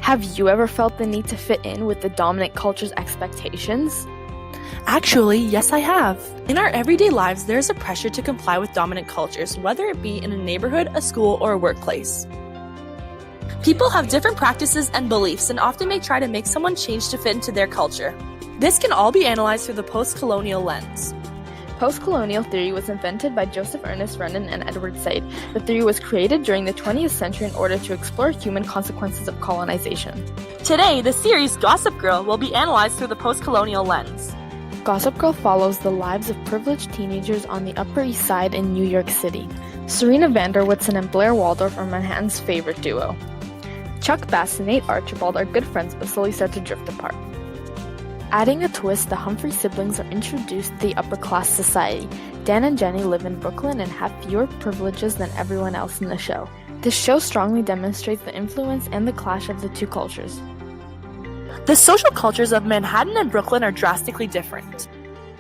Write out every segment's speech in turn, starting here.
Have you ever felt the need to fit in with the dominant culture's expectations? Actually, yes, I have. In our everyday lives, there is a pressure to comply with dominant cultures, whether it be in a neighborhood, a school, or a workplace. People have different practices and beliefs and often may try to make someone change to fit into their culture. This can all be analyzed through the post-colonial lens. Post-Colonial Theory was invented by Joseph Ernest Renan and Edward Said. The theory was created during the 20th century in order to explore human consequences of colonization. Today, the series Gossip Girl will be analyzed through the post-colonial lens. Gossip Girl follows the lives of privileged teenagers on the Upper East Side in New York City. Serena Vanderwoodson and Blair Waldorf are Manhattan's favorite duo. Chuck Bass and Nate Archibald are good friends but slowly start to drift apart. Adding a twist, the Humphrey siblings are introduced to the upper-class society. Dan and Jenny live in Brooklyn and have fewer privileges than everyone else in the show. This show strongly demonstrates the influence and the clash of the two cultures. The social cultures of Manhattan and Brooklyn are drastically different.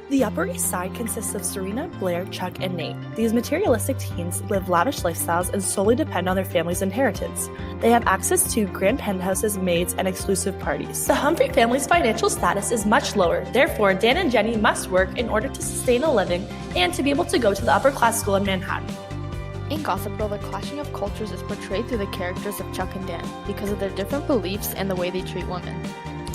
The Upper East Side consists of Serena, Blair, Chuck, and Nate. These materialistic teens live lavish lifestyles and solely depend on their family's inheritance. They have access to grand penthouses, maids, and exclusive parties. The Humphrey family's financial status is much lower, therefore Dan and Jenny must work in order to sustain a living and to be able to go to the upper-class school in Manhattan. In Gossip Girl, the clashing of cultures is portrayed through the characters of Chuck and Dan because of their different beliefs and the way they treat women.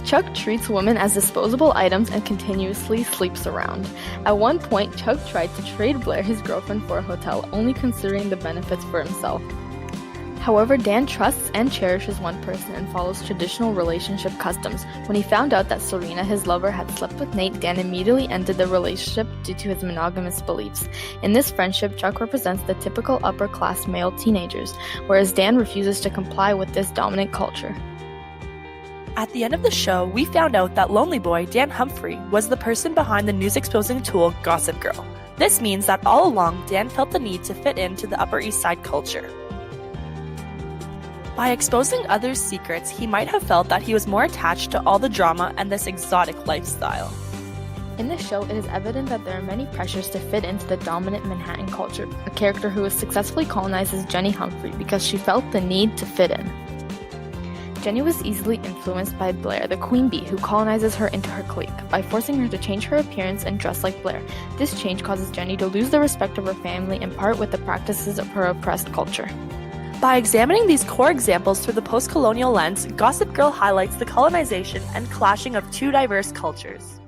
Chuck treats women as disposable items and continuously sleeps around. At one point, Chuck tried to trade Blair, his girlfriend, for a hotel, only considering the benefits for himself. However, Dan trusts and cherishes one person and follows traditional relationship customs. When he found out that Serena, his lover, had slept with Nate, Dan immediately ended the relationship due to his monogamous beliefs. In this friendship, Chuck represents the typical upper-class male teenagers, whereas Dan refuses to comply with this dominant culture. At the end of the show, we found out that lonely boy Dan Humphrey was the person behind the news-exposing tool Gossip Girl. This means that all along, Dan felt the need to fit into the Upper East Side culture. By exposing others' secrets, he might have felt that he was more attached to all the drama and this exotic lifestyle. In this show, it is evident that there are many pressures to fit into the dominant Manhattan culture. A character who was successfully colonized is Jenny Humphrey because she felt the need to fit in. Jenny was easily influenced by Blair, the queen bee, who colonizes her into her clique by forcing her to change her appearance and dress like Blair. This change causes Jenny to lose the respect of her family and part with the practices of her oppressed culture. By examining these core examples through the post-colonial lens, Gossip Girl highlights the colonization and clashing of two diverse cultures.